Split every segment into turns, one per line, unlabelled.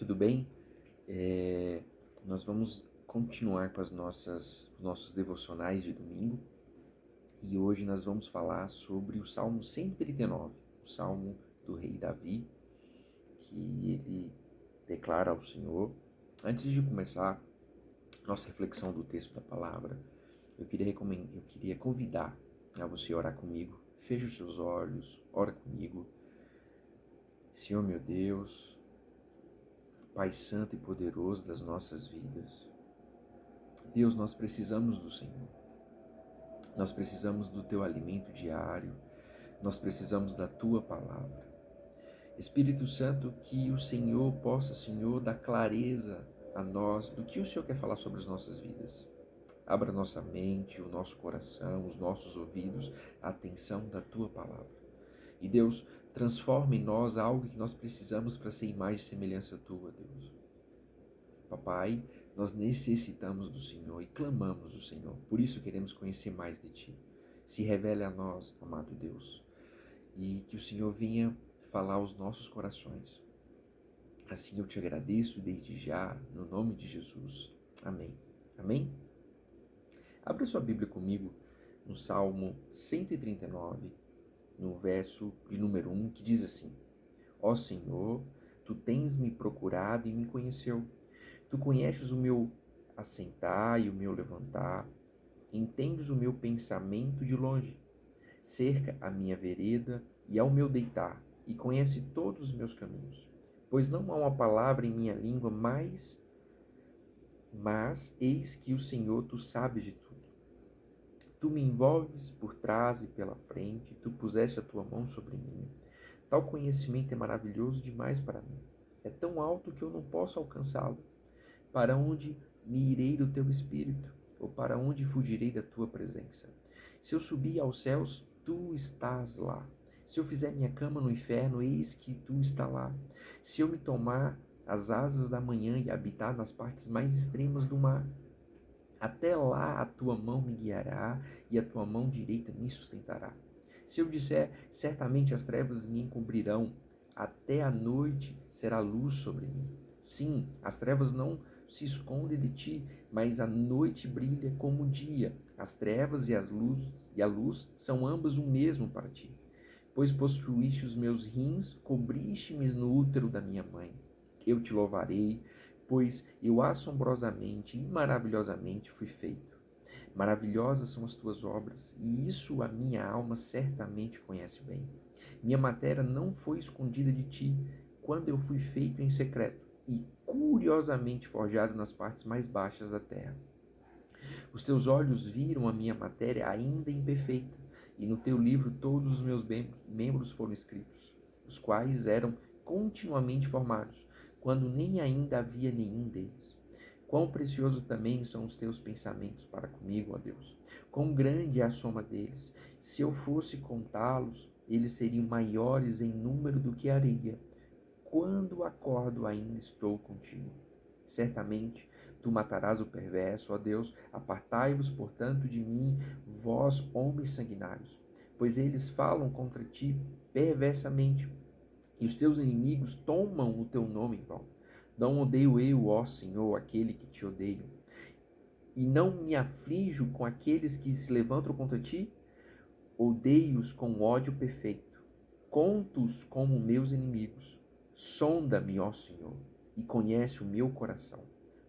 Tudo bem? Nós vamos continuar com os nossos devocionais de domingo e hoje nós vamos falar sobre o Salmo 139, o Salmo do rei Davi, que ele declara ao Senhor. Antes de começar nossa reflexão do texto da palavra, eu queria convidar a você orar comigo. Feche os seus olhos, ora comigo. Senhor meu Deus, Pai santo e poderoso das nossas vidas, Deus, nós precisamos do Senhor. Nós precisamos do Teu alimento diário. Nós precisamos da Tua palavra. Espírito Santo, que o Senhor possa, Senhor, dar clareza a nós do que o Senhor quer falar sobre as nossas vidas. Abra nossa mente, o nosso coração, os nossos ouvidos, a atenção da Tua palavra. E Deus, transforma em nós algo que nós precisamos para ser imagem e semelhança Tua, Deus. Papai, nós necessitamos do Senhor e clamamos do Senhor. Por isso queremos conhecer mais de Ti. Se revele a nós, amado Deus. E que o Senhor venha falar aos nossos corações. Assim eu te agradeço desde já, no nome de Jesus. Amém. Amém? Abra sua Bíblia comigo no Salmo 139, no verso de número 1, que diz assim: Ó Senhor, Tu tens me procurado e me conheceu. Tu conheces o meu assentar e o meu levantar, entendes o meu pensamento de longe. Cerca a minha vereda e ao meu deitar, e conhece todos os meus caminhos. Pois não há uma palavra em minha língua, mas eis que o Senhor, Tu sabes de tudo. Tu me envolves por trás e pela frente, Tu puseste a Tua mão sobre mim. Tal conhecimento é maravilhoso demais para mim. É tão alto que eu não posso alcançá-lo. Para onde me irei do Teu Espírito? Ou para onde fugirei da Tua presença? Se eu subir aos céus, Tu estás lá. Se eu fizer minha cama no inferno, eis que Tu estás lá. Se eu me tomar as asas da manhã e habitar nas partes mais extremas do mar, até lá a Tua mão me guiará e a Tua mão direita me sustentará. Se eu disser, certamente as trevas me encobrirão, até a noite será luz sobre mim. Sim, as trevas não se esconde de Ti, mas a noite brilha como o dia. As trevas e a luz são ambas o mesmo para Ti. Pois possuíste os meus rins, cobriste-me no útero da minha mãe. Eu Te louvarei, pois eu assombrosamente e maravilhosamente fui feito. Maravilhosas são as Tuas obras, e isso a minha alma certamente conhece bem. Minha matéria não foi escondida de Ti, quando eu fui feito em secreto e curiosamente forjado nas partes mais baixas da terra. Os Teus olhos viram a minha matéria ainda imperfeita, e no Teu livro todos os meus membros foram escritos, os quais eram continuamente formados, quando nem ainda havia nenhum deles. Quão precioso também são os Teus pensamentos para comigo, ó Deus! Quão grande é a soma deles! Se eu fosse contá-los, eles seriam maiores em número do que a areia. Quando acordo, ainda estou contigo. Certamente, Tu matarás o perverso, ó Deus, apartai-vos, portanto, de mim, vós, homens sanguinários, pois eles falam contra Ti perversamente, e os Teus inimigos tomam o Teu nome em vão. Não odeio eu, ó Senhor, aquele que Te odeio, e não me aflijo com aqueles que se levantam contra Ti? Odeio-os com ódio perfeito, conto-os como meus inimigos. Sonda-me, ó Senhor, e conhece o meu coração.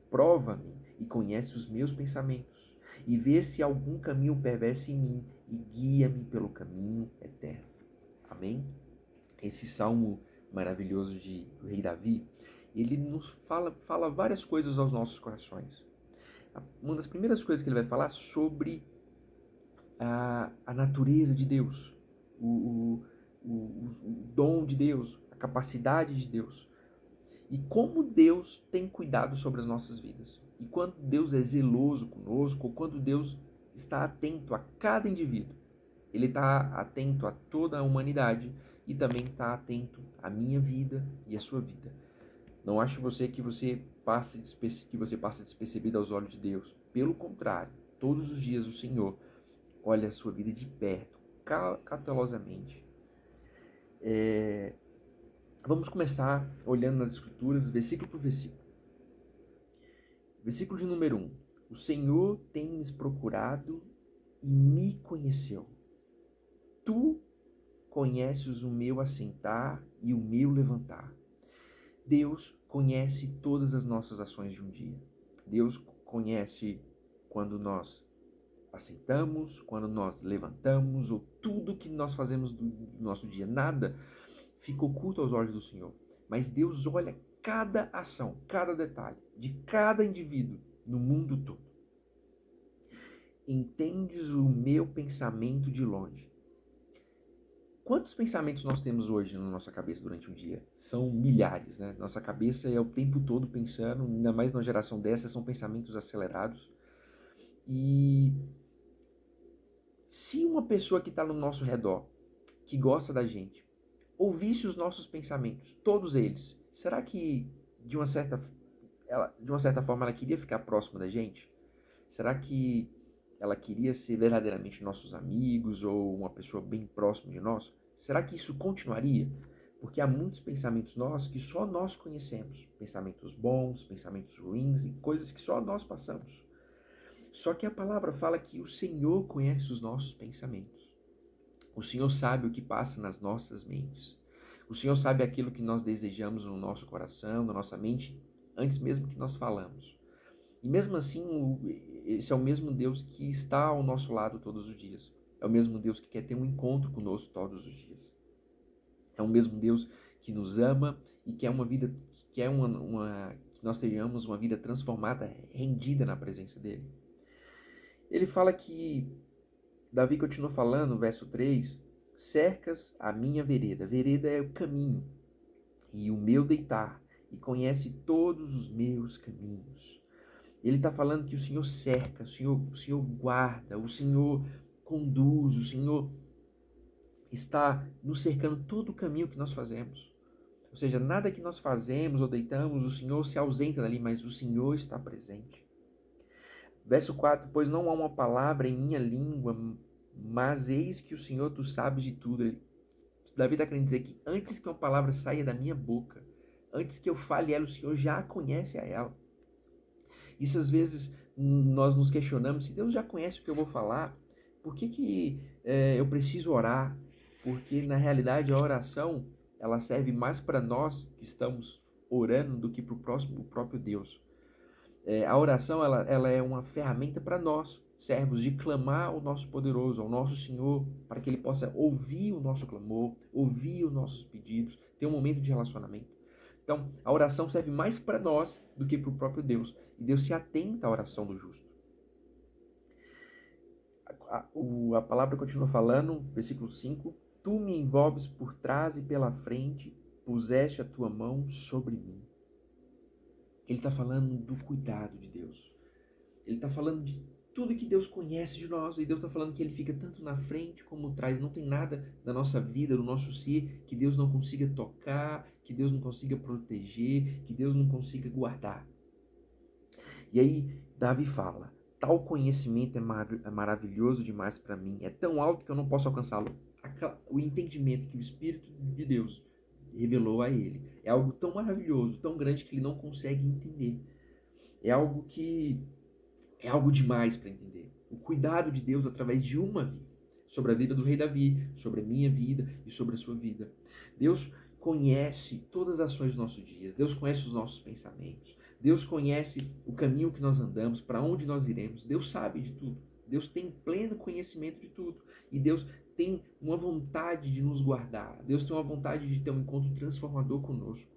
Prova-me e conhece os meus pensamentos, e vê se há algum caminho perverso em mim, e guia-me pelo caminho eterno. Amém? Esse salmo maravilhoso do rei Davi, ele nos fala várias coisas aos nossos corações. Uma das primeiras coisas que ele vai falar sobre a natureza de Deus, o dom de Deus, a capacidade de Deus. E como Deus tem cuidado sobre as nossas vidas. E quando Deus é zeloso conosco, ou quando Deus está atento a cada indivíduo. Ele está atento a toda a humanidade e também está atento à minha vida e à sua vida. Não ache que você passe despercebido aos olhos de Deus. Pelo contrário, todos os dias o Senhor olha a sua vida de perto, cautelosamente. Vamos começar olhando nas Escrituras, versículo por versículo. Versículo de número 1. O Senhor tens procurado e me conheceu. Tu conheces o meu assentar e o meu levantar. Deus conhece todas as nossas ações de um dia. Deus conhece quando nós assentamos, quando nós levantamos, ou tudo que nós fazemos do nosso dia. Nada fica oculto aos olhos do Senhor. Mas Deus olha cada ação, cada detalhe, de cada indivíduo no mundo todo. Entendes o meu pensamento de longe. Quantos pensamentos nós temos hoje na nossa cabeça durante um dia? São milhares, né? Nossa cabeça é o tempo todo pensando, ainda mais numa geração dessa, são pensamentos acelerados. E se uma pessoa que está no nosso redor, que gosta da gente, ouvisse os nossos pensamentos, todos eles, será que de uma certa forma ela queria ficar próxima da gente? Será que ela queria ser verdadeiramente nossos amigos ou uma pessoa bem próxima de nós? Será que isso continuaria? Porque há muitos pensamentos nossos que só nós conhecemos. Pensamentos bons, pensamentos ruins e coisas que só nós passamos. Só que a palavra fala que o Senhor conhece os nossos pensamentos. O Senhor sabe o que passa nas nossas mentes. O Senhor sabe aquilo que nós desejamos no nosso coração, na nossa mente, antes mesmo que nós falamos. E mesmo assim, esse é o mesmo Deus que está ao nosso lado todos os dias. É o mesmo Deus que quer ter um encontro conosco todos os dias. É o mesmo Deus que nos ama e quer uma vida, que nós tenhamos uma vida transformada, rendida na presença dele. Ele fala que, Davi continua falando, verso 3, cercas a minha vereda. Vereda é o caminho e o meu deitar, e conhece todos os meus caminhos. Ele está falando que o Senhor cerca, o Senhor guarda, o Senhor conduz, o Senhor está nos cercando todo o caminho que nós fazemos. Ou seja, nada que nós fazemos ou deitamos, o Senhor se ausenta dali, mas o Senhor está presente. Verso 4, pois não há uma palavra em minha língua, mas eis que o Senhor, tu sabes de tudo. Davi está querendo dizer que antes que uma palavra saia da minha boca, antes que eu fale ela, o Senhor já conhece a ela. Isso às vezes nós nos questionamos, se Deus já conhece o que eu vou falar, por que eu preciso orar? Porque na realidade a oração ela serve mais para nós que estamos orando do que para o próprio Deus. A oração ela é uma ferramenta para nós, servos, de clamar ao nosso poderoso, ao nosso Senhor, para que Ele possa ouvir o nosso clamor, ouvir os nossos pedidos, ter um momento de relacionamento. Então, a oração serve mais para nós do que para o próprio Deus. E Deus se atenta à oração do justo. A palavra continua falando, versículo 5, tu me envolves por trás e pela frente, puseste a tua mão sobre mim. Ele está falando do cuidado de Deus. Ele está falando de tudo que Deus conhece de nós. E Deus está falando que Ele fica tanto na frente como atrás. Não tem nada da nossa vida, do nosso ser, que Deus não consiga tocar, que Deus não consiga proteger, que Deus não consiga guardar. E aí Davi fala, tal conhecimento é maravilhoso demais para mim. É tão alto que eu não posso alcançá-lo. O entendimento que o Espírito de Deus revelou a ele é algo tão maravilhoso, tão grande que ele não consegue entender. É algo demais para entender. O cuidado de Deus através de uma vida. Sobre a vida do rei Davi, sobre a minha vida e sobre a sua vida. Deus conhece todas as ações dos nossos dias. Deus conhece os nossos pensamentos. Deus conhece o caminho que nós andamos, para onde nós iremos. Deus sabe de tudo. Deus tem pleno conhecimento de tudo. E Deus tem uma vontade de nos guardar. Deus tem uma vontade de ter um encontro transformador conosco.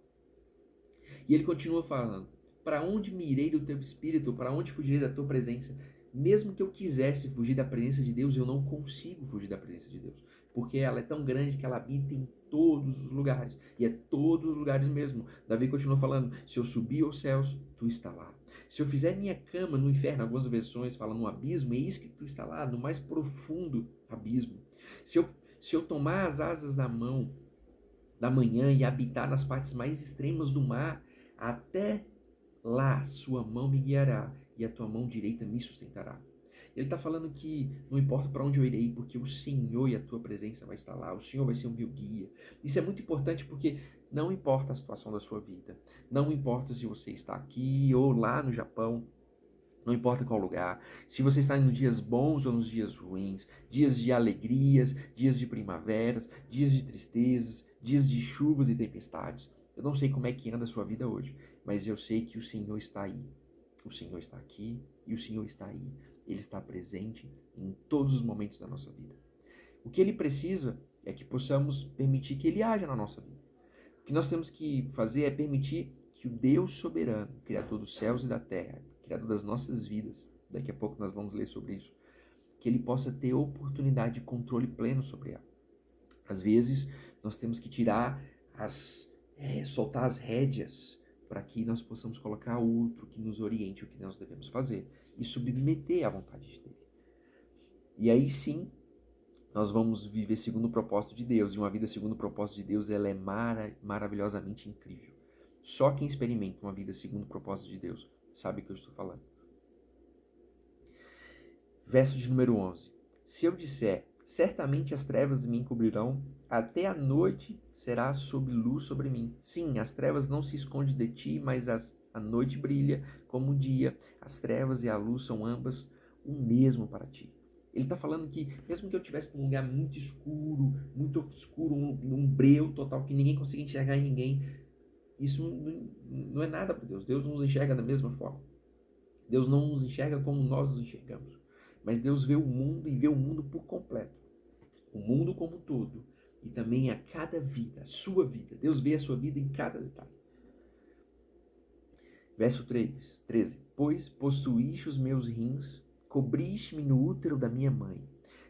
E ele continua falando, para onde me irei do teu espírito? Para onde fugirei da tua presença? Mesmo que eu quisesse fugir da presença de Deus, eu não consigo fugir da presença de Deus. Porque ela é tão grande que ela habita em todos os lugares. E é todos os lugares mesmo. Davi continua falando, se eu subir aos céus, tu está lá. Se eu fizer minha cama no inferno, algumas versões falam no abismo, eis que tu está lá, no mais profundo abismo. Se eu tomar as asas da manhã e habitar nas partes mais extremas do mar, até lá sua mão me guiará e a tua mão direita me sustentará. Ele está falando que não importa para onde eu irei, porque o Senhor e a tua presença vai estar lá, o Senhor vai ser o meu guia. Isso é muito importante porque Não importa a situação da sua vida, não importa se você está aqui ou lá no Japão, não importa qual lugar, se você está nos dias bons ou nos dias ruins, dias de alegrias, dias de primaveras, dias de tristezas, dias de chuvas e tempestades. Eu não sei como é que anda a sua vida hoje, mas eu sei que o Senhor está aí. O Senhor está aqui e o Senhor está aí. Ele está presente em todos os momentos da nossa vida. O que Ele precisa é que possamos permitir que Ele haja na nossa vida. O que nós temos que fazer é permitir que o Deus soberano, Criador dos céus e da terra, Criador das nossas vidas, daqui a pouco nós vamos ler sobre isso, que Ele possa ter oportunidade de controle pleno sobre ela. Às vezes, nós temos que soltar as rédeas para que nós possamos colocar outro que nos oriente o que nós devemos fazer e submeter à vontade dele. E aí sim, nós vamos viver segundo o propósito de Deus. E uma vida segundo o propósito de Deus, ela é maravilhosamente incrível. Só quem experimenta uma vida segundo o propósito de Deus sabe o que eu estou falando. Verso de número 11. Se eu disser, certamente as trevas me encobrirão, até a noite será sob luz sobre mim. Sim, as trevas não se escondem de ti, mas a noite brilha como o dia. As trevas e a luz são ambas o mesmo para ti. Ele está falando que, mesmo que eu estivesse num lugar muito obscuro, um breu total, que ninguém consiga enxergar em ninguém, isso não é nada para Deus. Deus não nos enxerga da mesma forma. Deus não nos enxerga como nós nos enxergamos. Mas Deus vê o mundo e vê o mundo por completo. O mundo como um todo. E também a cada vida, a sua vida. Deus vê a sua vida em cada detalhe. Verso 13. Pois possuíste os meus rins, cobriste-me no útero da minha mãe.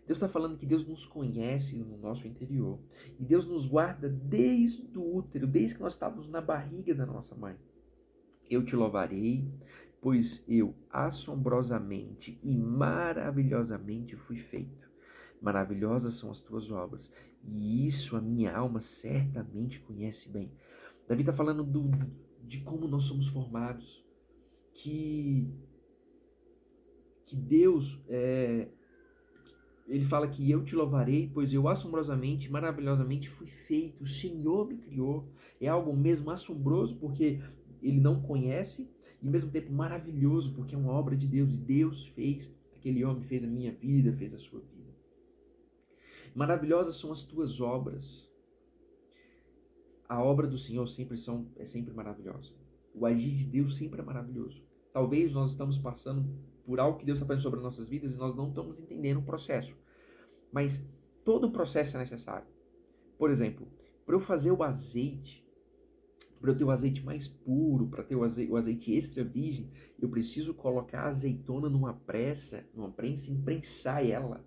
Deus está falando que Deus nos conhece no nosso interior. E Deus nos guarda desde o útero, desde que nós estávamos na barriga da nossa mãe. Eu te louvarei, pois eu assombrosamente e maravilhosamente fui feito. Maravilhosas são as tuas obras, e isso a minha alma certamente conhece bem. Davi está falando de como nós somos formados, que Deus, ele fala que eu te louvarei, pois eu assombrosamente, maravilhosamente fui feito. O Senhor me criou. É algo mesmo assombroso, porque ele não conhece, e ao mesmo tempo maravilhoso, porque é uma obra de Deus. E Deus fez, aquele homem fez a minha vida, fez a sua vida. Maravilhosas são as tuas obras. A obra do Senhor é sempre maravilhosa. O agir de Deus sempre é maravilhoso. Talvez nós estamos passando por algo que Deus está fazendo sobre as nossas vidas e nós não estamos entendendo o processo. Mas todo o processo é necessário. Por exemplo, para eu fazer o azeite, para eu ter o azeite mais puro, para ter o azeite extra virgem, eu preciso colocar a azeitona numa prensa e imprensar ela.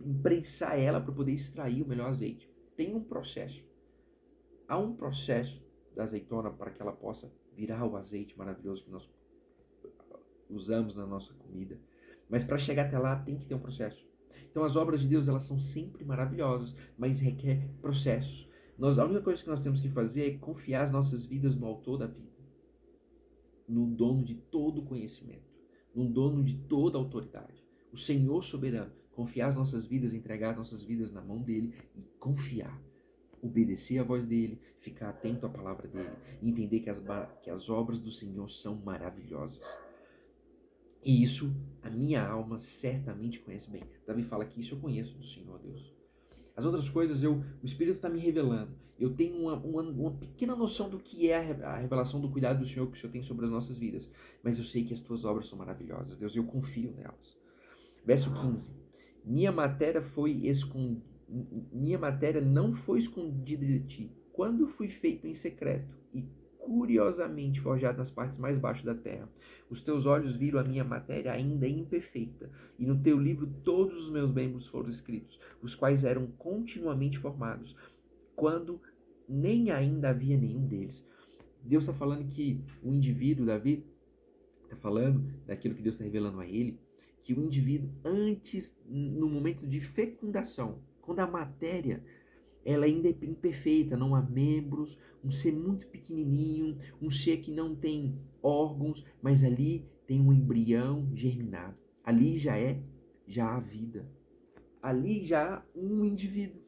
Imprensar ela para poder extrair o melhor azeite. Tem um processo. Há um processo da azeitona para que ela possa virar o azeite maravilhoso que nós usamos na nossa comida. Mas para chegar até lá tem que ter um processo. Então as obras de Deus, elas são sempre maravilhosas, mas requer processos. A única coisa que nós temos que fazer é confiar as nossas vidas no autor da vida, no dono de todo o conhecimento, no dono de toda a autoridade, o Senhor soberano. Confiar as nossas vidas, entregar as nossas vidas na mão dele e confiar. Obedecer a voz dele, ficar atento à palavra dele, e entender que as obras do Senhor são maravilhosas. E isso a minha alma certamente conhece bem. Davi fala que isso eu conheço do Senhor Deus. As outras coisas o Espírito está me revelando. Eu tenho uma pequena noção do que é a revelação do cuidado do Senhor que o Senhor tem sobre as nossas vidas. Mas eu sei que as tuas obras são maravilhosas, Deus, eu confio nelas. Verso 15. Minha matéria não foi escondida de ti, quando fui feito em secreto e curiosamente forjado nas partes mais baixas da terra. Os teus olhos viram a minha matéria ainda imperfeita, e no teu livro todos os meus membros foram escritos, os quais eram continuamente formados, quando nem ainda havia nenhum deles. Deus está falando que o indivíduo, Davi, está falando daquilo que Deus está revelando a ele, que o indivíduo, antes, no momento de fecundação, quando a matéria ela ainda é imperfeita, não há membros, um ser muito pequenininho, um ser que não tem órgãos, mas ali tem um embrião germinado. Ali já há vida. Ali já há um indivíduo.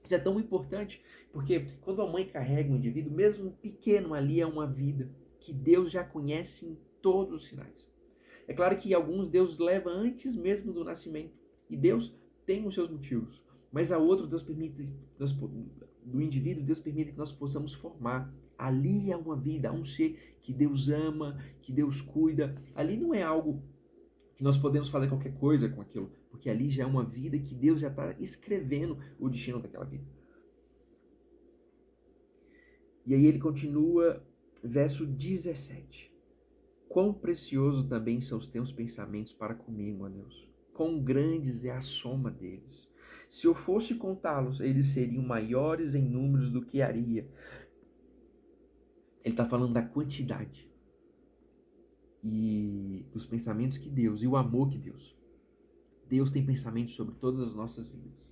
Isso é tão importante, porque quando a mãe carrega um indivíduo, mesmo pequeno ali, é uma vida que Deus já conhece em todos os sinais. É claro que alguns Deus leva antes mesmo do nascimento, e Deus tem os seus motivos, mas a outros Deus permite, do indivíduo, Deus permite que nós possamos formar. Ali é uma vida, um ser que Deus ama, que Deus cuida. Ali não é algo que nós podemos fazer qualquer coisa com aquilo, porque ali já é uma vida que Deus já está escrevendo o destino daquela vida. E aí ele continua, verso 17. Quão precioso também são os teus pensamentos para comigo, ó Deus. Quão grandes é a soma deles. Se eu fosse contá-los, eles seriam maiores em números do que a areia. Ele está falando da quantidade e dos pensamentos que Deus, e o amor que Deus. Deus tem pensamentos sobre todas as nossas vidas.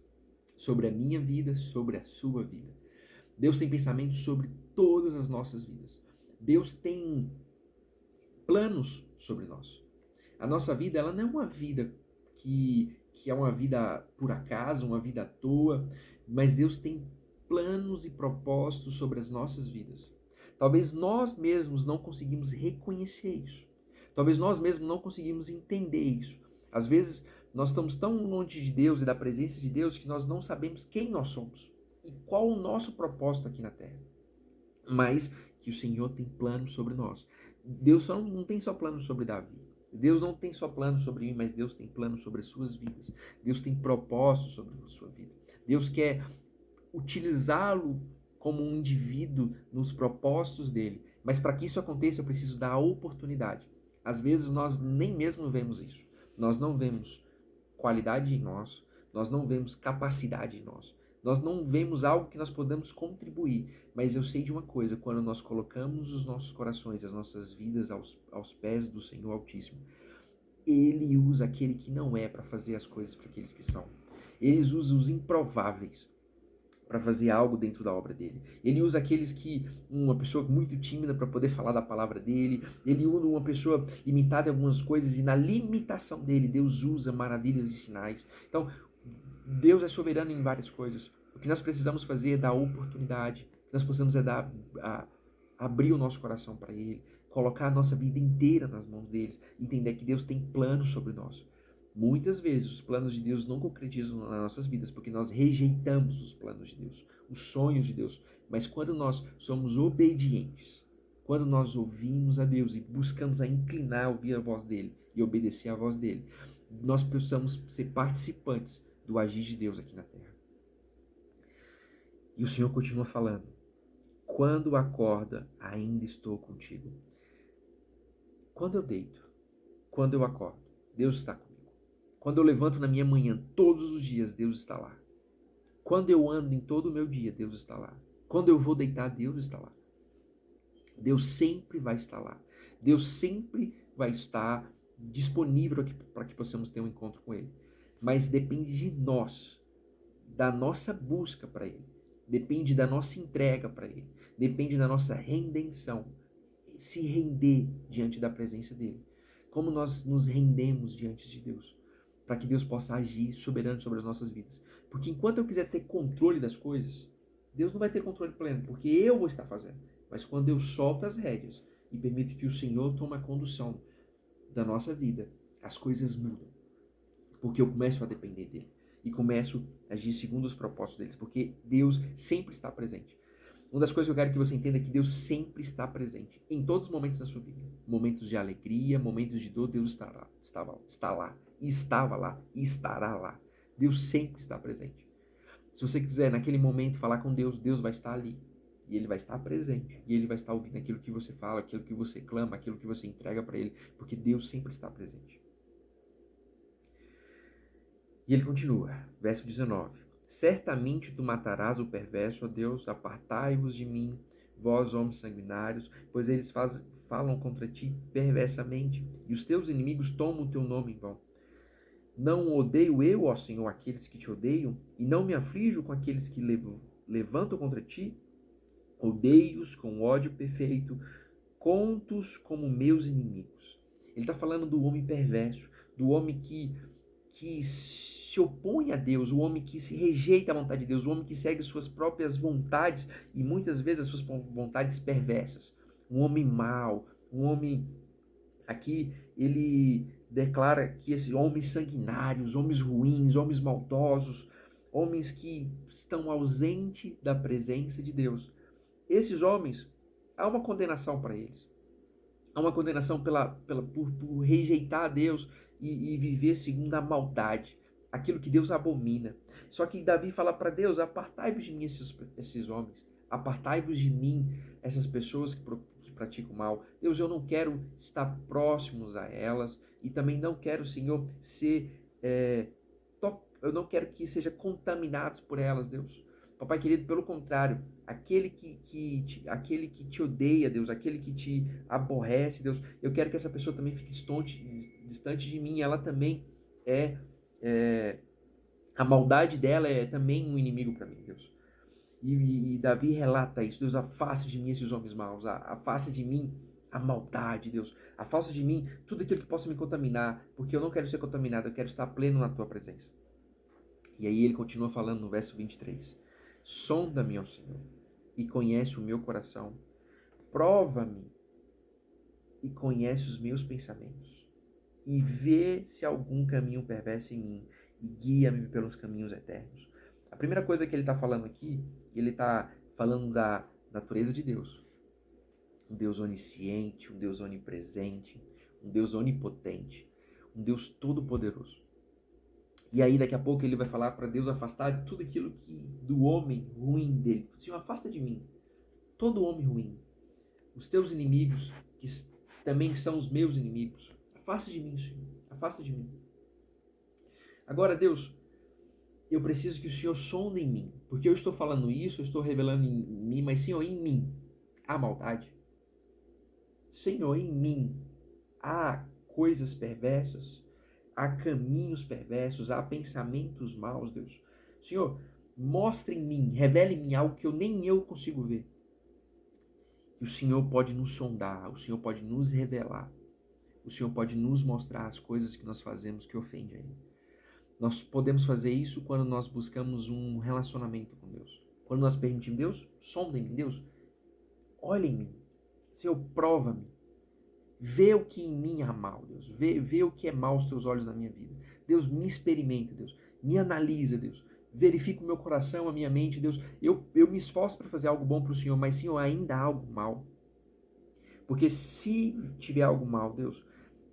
Sobre a minha vida, sobre a sua vida. Deus tem pensamentos sobre todas as nossas vidas. Deus tem planos sobre nós. A nossa vida, ela não é uma vida que é uma vida por acaso, uma vida à toa, mas Deus tem planos e propósitos sobre as nossas vidas. Talvez nós mesmos não conseguimos reconhecer isso. Talvez nós mesmos não conseguimos entender isso. Às vezes, nós estamos tão longe de Deus e da presença de Deus que nós não sabemos quem nós somos e qual o nosso propósito aqui na Terra. Mas que o Senhor tem planos sobre nós. Deus não tem só planos sobre Davi. Deus não tem só planos sobre mim, mas Deus tem planos sobre as suas vidas. Deus tem propósitos sobre a sua vida. Deus quer utilizá-lo como um indivíduo nos propósitos dele. Mas para que isso aconteça, eu preciso dar a oportunidade. Às vezes nós nem mesmo vemos isso. Nós não vemos qualidade em nós. Nós não vemos capacidade em nós. Nós não vemos algo que nós podemos contribuir, mas eu sei de uma coisa, quando nós colocamos os nossos corações, as nossas vidas aos pés do Senhor Altíssimo, Ele usa aquele que não é para fazer as coisas para aqueles que são. Ele usa os improváveis para fazer algo dentro da obra dele. Ele usa aqueles que, uma pessoa muito tímida para poder falar da palavra dele, ele usa uma pessoa limitada em algumas coisas e na limitação dele, Deus usa maravilhas e sinais. Então, Deus é soberano em várias coisas. O que nós precisamos fazer é dar oportunidade. O que nós precisamos é abrir o nosso coração para Ele, colocar a nossa vida inteira nas mãos deles, entender que Deus tem planos sobre nós. Muitas vezes os planos de Deus não concretizam nas nossas vidas porque nós rejeitamos os planos de Deus, os sonhos de Deus. Mas quando nós somos obedientes, quando nós ouvimos a Deus e buscamos a inclinar, ouvir a voz dele e obedecer a voz dele, nós precisamos ser participantes do agir de Deus aqui na terra. E o Senhor continua falando: quando acorda, ainda estou contigo. Quando eu deito, quando eu acordo, Deus está comigo. Quando eu levanto na minha manhã, todos os dias, Deus está lá. Quando eu ando em todo o meu dia, Deus está lá. Quando eu vou deitar, Deus está lá. Deus sempre vai estar lá. Deus sempre vai estar disponível para que possamos ter um encontro com Ele. Mas depende de nós, da nossa busca para Ele. Depende da nossa entrega para Ele. Depende da nossa redenção. Se render diante da presença dEle. Como nós nos rendemos diante de Deus. Para que Deus possa agir soberano sobre as nossas vidas. Porque enquanto eu quiser ter controle das coisas, Deus não vai ter controle pleno, porque eu vou estar fazendo. Mas quando eu solto as rédeas e permito que o Senhor tome a condução da nossa vida, as coisas mudam. Porque eu começo a depender dEle. E começo a agir segundo os propósitos deles. Porque Deus sempre está presente. Uma das coisas que eu quero que você entenda é que Deus sempre está presente. Em todos os momentos da sua vida. Momentos de alegria, momentos de dor, Deus está lá. E estava lá. E estará lá. Deus sempre está presente. Se você quiser, naquele momento, falar com Deus, Deus vai estar ali. E Ele vai estar presente. E Ele vai estar ouvindo aquilo que você fala, aquilo que você clama, aquilo que você entrega para Ele. Porque Deus sempre está presente. E Ele continua, verso 19. Certamente tu matarás o perverso, ó Deus, apartai-vos de mim, vós, homens sanguinários, pois eles falam contra ti perversamente, e os teus inimigos tomam o teu nome em vão. Não odeio eu, ó Senhor, aqueles que te odeiam, e não me aflijo com aqueles que levantam contra ti? Odeio-os com ódio perfeito, conto-os como meus inimigos. Ele está falando do homem perverso, do homem que se opõe a Deus, o homem que se rejeita a vontade de Deus, o homem que segue suas próprias vontades e muitas vezes as suas vontades perversas. Um homem mau, um homem... Aqui ele declara que esses homens sanguinários, homens ruins, homens maldosos, homens que estão ausentes da presença de Deus. Esses homens, há uma condenação para eles. Há uma condenação por rejeitar a Deus e viver segundo a maldade, aquilo que Deus abomina. Só que Davi fala para Deus: apartai-vos de mim esses homens, apartai-vos de mim essas pessoas que praticam mal. Deus, eu não quero estar próximos a elas e também não quero, Senhor, eu não quero que sejam contaminados por elas, Deus. Papai querido, pelo contrário, aquele que te odeia, Deus, aquele que te aborrece, Deus, eu quero que essa pessoa também fique distante de mim. Ela também a maldade dela é também um inimigo para mim, Deus. E Davi relata isso: Deus, afasta de mim esses homens maus, afasta de mim a maldade, Deus, afasta de mim tudo aquilo que possa me contaminar, porque eu não quero ser contaminado, eu quero estar pleno na tua presença. E aí ele continua falando no verso 23: sonda-me, ó Senhor, e conhece o meu coração, prova-me e conhece os meus pensamentos, e vê se há algum caminho perverso em mim, e guia-me pelos caminhos eternos. A primeira coisa que ele está falando aqui, ele está falando da natureza de Deus. Um Deus onisciente, um Deus onipresente, um Deus onipotente, um Deus todo-poderoso. E aí daqui a pouco ele vai falar para Deus afastar de tudo aquilo do homem ruim dele. Senhor, afasta de mim todo homem ruim, os teus inimigos, que também são os meus inimigos. Afasta de mim, Senhor, afasta de mim. Agora, Deus, eu preciso que o Senhor sonde em mim, porque eu estou falando isso, eu estou revelando em mim, mas, Senhor, em mim há maldade. Senhor, em mim há coisas perversas, há caminhos perversos, há pensamentos maus, Deus. Senhor, mostre em mim, revele em mim algo que nem eu consigo ver. E o Senhor pode nos sondar, o Senhor pode nos revelar, o Senhor pode nos mostrar as coisas que nós fazemos que ofendem a Ele. Nós podemos fazer isso quando nós buscamos um relacionamento com Deus. Quando nós permitimos: Deus, sonda em mim, Deus, olha em mim, Senhor, prova-me. Vê o que em mim há mal, Deus. Vê o que é mal aos teus olhos na minha vida. Deus, me experimenta, Deus. Me analisa, Deus. Verifica o meu coração, a minha mente, Deus. Eu me esforço para fazer algo bom para o Senhor, mas, Senhor, ainda há algo mal. Porque se tiver algo mal, Deus,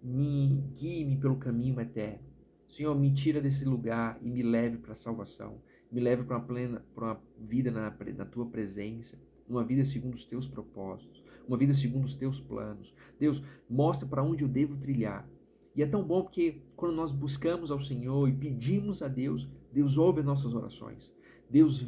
me guie-me pelo caminho eterno. Senhor, me tira desse lugar e me leve para a salvação. Me leve para uma vida na tua presença. Uma vida segundo os teus propósitos. Uma vida segundo os teus planos. Deus, mostra para onde eu devo trilhar. E é tão bom porque quando nós buscamos ao Senhor e pedimos a Deus, Deus ouve as nossas orações. Deus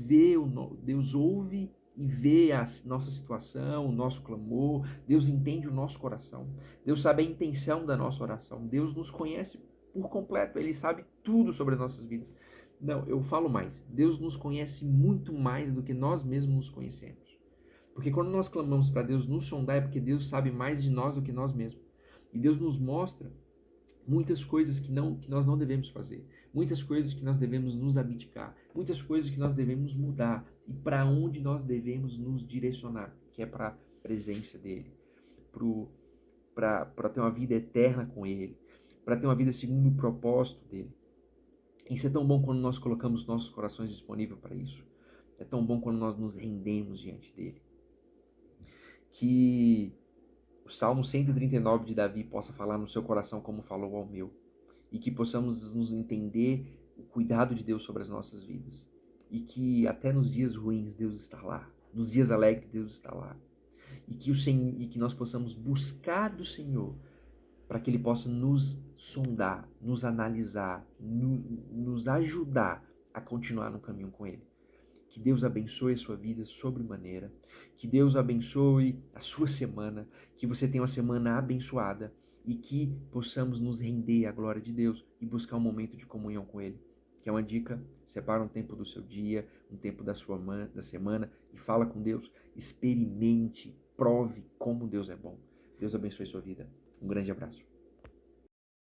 ouve e vê a nossa situação, o nosso clamor. Deus entende o nosso coração. Deus sabe a intenção da nossa oração. Deus nos conhece por completo. Ele sabe tudo sobre as nossas vidas. Não, eu falo mais. Deus nos conhece muito mais do que nós mesmos nos conhecemos. Porque quando nós clamamos para Deus nos sondar, é porque Deus sabe mais de nós do que nós mesmos. E Deus nos mostra muitas coisas que nós não devemos fazer. Muitas coisas que nós devemos nos abdicar. Muitas coisas que nós devemos mudar. E para onde nós devemos nos direcionar. Que é para a presença dEle. Para ter uma vida eterna com Ele. Para ter uma vida segundo o propósito dEle. Isso é tão bom quando nós colocamos nossos corações disponíveis para isso. É tão bom quando nós nos rendemos diante dEle. Que o Salmo 139 de Davi possa falar no seu coração como falou ao meu. E que possamos nos entender o cuidado de Deus sobre as nossas vidas. E que até nos dias ruins Deus está lá. Nos dias alegres Deus está lá. E que nós possamos buscar do Senhor para que Ele possa nos sondar, nos analisar, nos ajudar a continuar no caminho com Ele. Que Deus abençoe a sua vida sobremaneira. Que Deus abençoe a sua semana. Que você tenha uma semana abençoada. E que possamos nos render à glória de Deus e buscar um momento de comunhão com Ele. Que é uma dica: separa um tempo do seu dia, um tempo da semana e fala com Deus. Experimente, prove como Deus é bom. Deus abençoe a sua vida. Um grande abraço.